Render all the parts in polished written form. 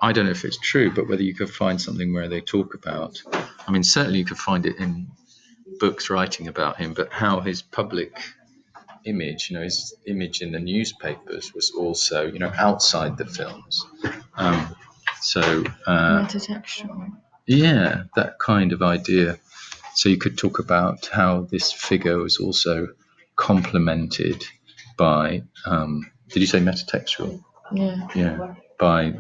I don't know if it's true, but whether you could find something where they talk about, I mean, certainly you could find it in books writing about him, but how his public image, his image in the newspapers was also, outside the films. Metatextual. Yeah, that kind of idea. So you could talk about how this figure was also complemented by, did you say metatextual? Yeah. Yeah, by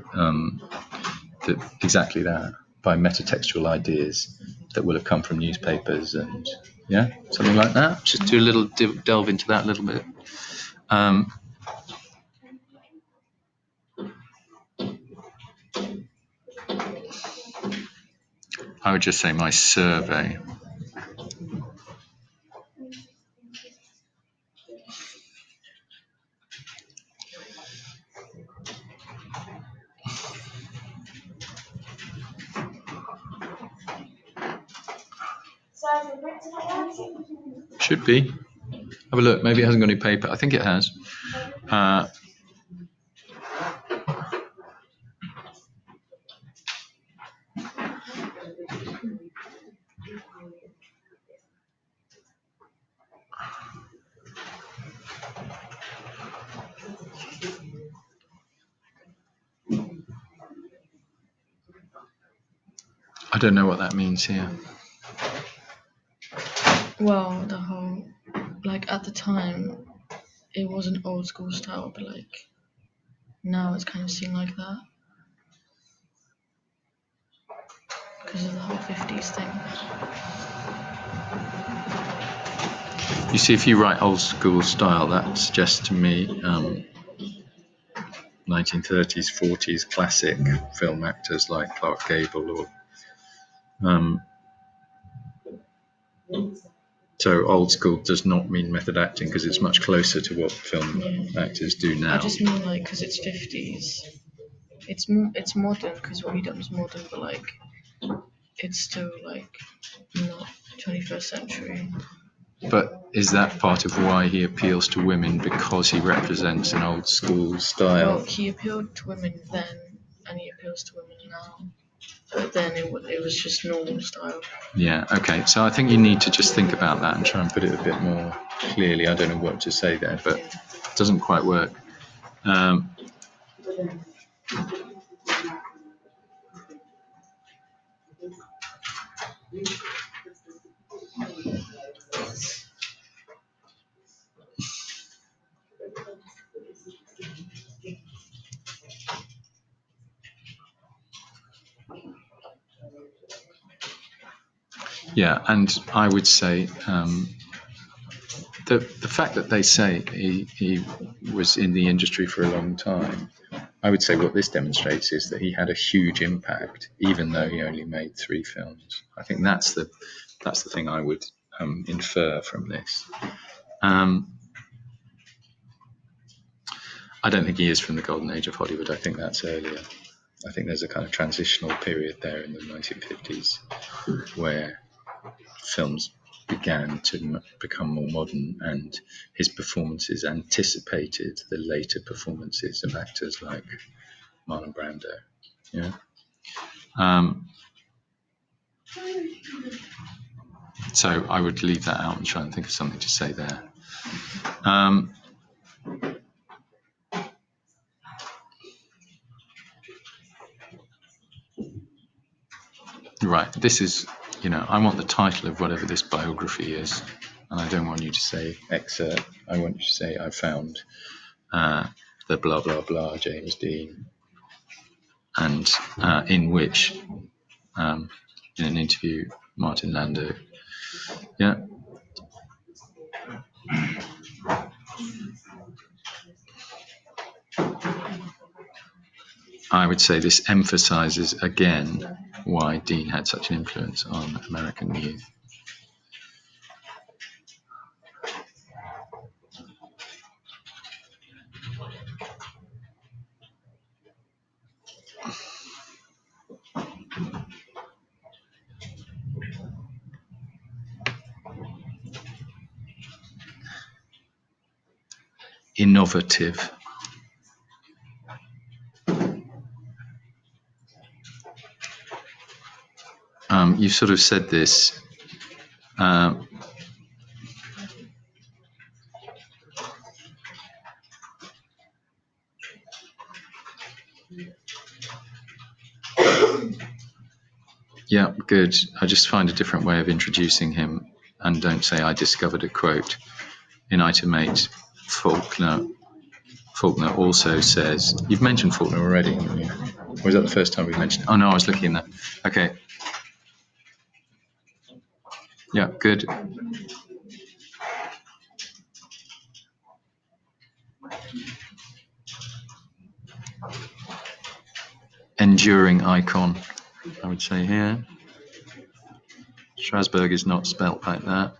exactly that, by metatextual ideas that will have come from newspapers and something like that. Just do a little delve into that a little bit. I would just say my survey. Should be. Have a look. Maybe it hasn't got any paper. I think it has. I don't know what that means here. Well, the whole, at the time, it was an old school style, but now it's kind of seen like that because of the whole 50s thing. You see, if you write old school style, that suggests to me 1930s, 40s classic film actors like Clark Gable or so old school does not mean method acting because it's much closer to what film actors do now. I just mean because it's 50s. It's modern because what he done was modern, but it's still not 21st century. But is that part of why he appeals to women, because he represents an old school style? Well, he appealed to women then, and he appeals to women now. But then it was just normal style. Yeah, okay. So I think you need to just think about that and try and put it a bit more clearly. I don't know what to say there, but it doesn't quite work. Yeah, and I would say the fact that they say he was in the industry for a long time, I would say what this demonstrates is that he had a huge impact, even though he only made 3 films. I think that's the thing I would infer from this. I don't think he is from the golden age of Hollywood. I think that's earlier. I think there's a kind of transitional period there in the 1950s where films began to become more modern, and his performances anticipated the later performances of actors like Marlon Brando. Yeah. So I would leave that out and try and think of something to say there. Right. This is, I want the title of whatever this biography is, and I don't want you to say excerpt. I want you to say I found the blah blah blah James Dean, and in which in an interview Martin Landau. Yeah. I would say this emphasizes again why Dean had such an influence on American youth. Innovative. You sort of said this. Yeah, good. I just find a different way of introducing him, and don't say I discovered a quote. In item 8, Faulkner also says, you've mentioned Faulkner already, haven't you? Or is that the first time we've mentioned? Oh no, I was looking at that. Okay. Yeah, good. Enduring icon, I would say here. Strasbourg is not spelt like that.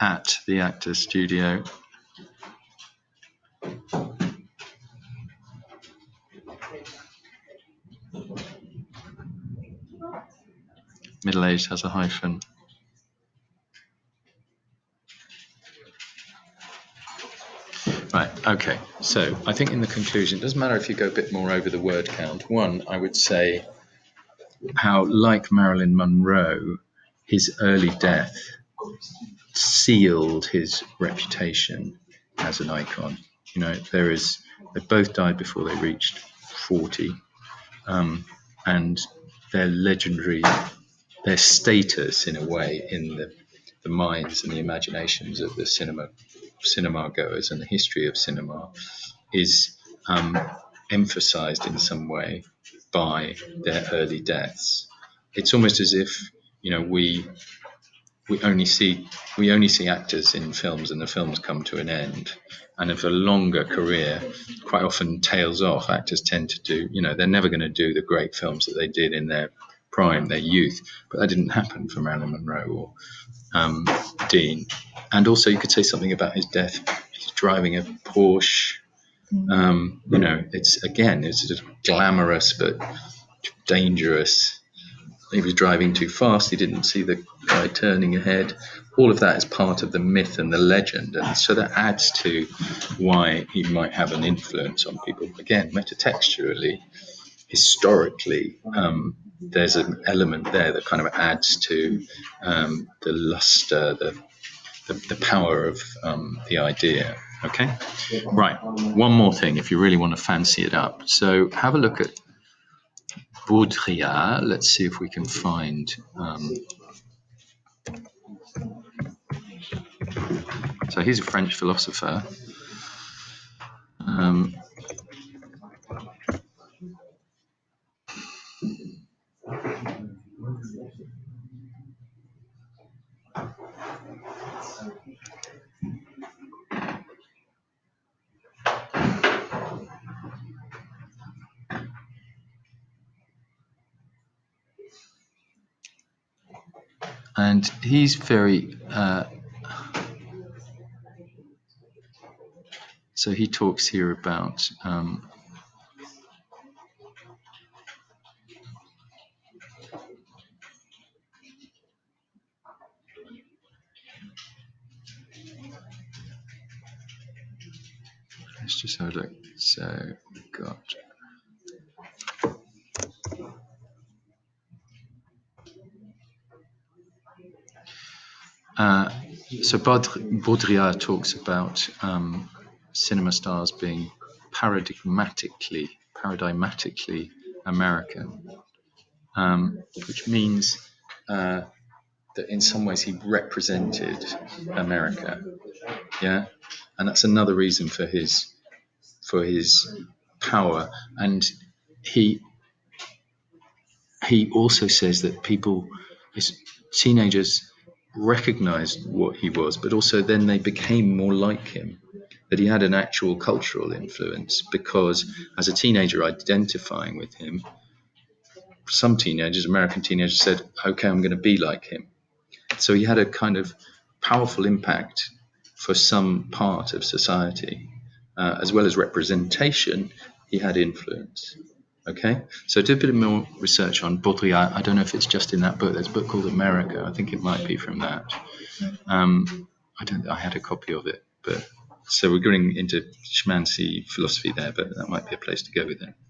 At the Actors Studio. Middle aged has a hyphen. Right, okay. So I think in the conclusion, it doesn't matter if you go a bit more over the word count. One, I would say how, like Marilyn Monroe, his early death sealed his reputation as an icon. You know, they both died before they reached 40, and their legendary, their status in a way in the minds and the imaginations of the cinema goers and the history of cinema is emphasized in some way by their early deaths. It's almost as if, you know, we only see actors in films, and the films come to an end. And if a longer career quite often tails off, actors tend to do, you know, they're never going to do the great films that they did in their prime, their youth. But that didn't happen for Marilyn Monroe or Dean. And also, you could say something about his death. He's driving a Porsche. You know, it's just glamorous but dangerous. He was driving too fast. He didn't see the guy turning ahead. All of that is part of the myth and the legend, and so that adds to why he might have an influence on people. Again, metatextually, historically, there's an element there that kind of adds to the luster, the power of the idea. Okay, right. One more thing, if you really want to fancy it up. So have a look at Baudrillard. Let's see if we can find. So he's a French philosopher. And he's very. So he talks here about. Let's just have a look. So we've got. So Baudrillard talks about cinema stars being paradigmatically American, which means that in some ways he represented America, yeah, and that's another reason for his power. And he also says that his teenagers recognized what he was, but also then they became more like him, that he had an actual cultural influence, because as a teenager identifying with him, some teenagers, American teenagers, said, okay, I'm going to be like him. So he had a kind of powerful impact for some part of society, as well as representation. He had influence. Okay, so do a bit more research on Baudrillard. I don't know if it's just in that book. There's a book called America. I think it might be from that. I had a copy of it, but so we're going into Schmancy philosophy there, but that might be a place to go with it.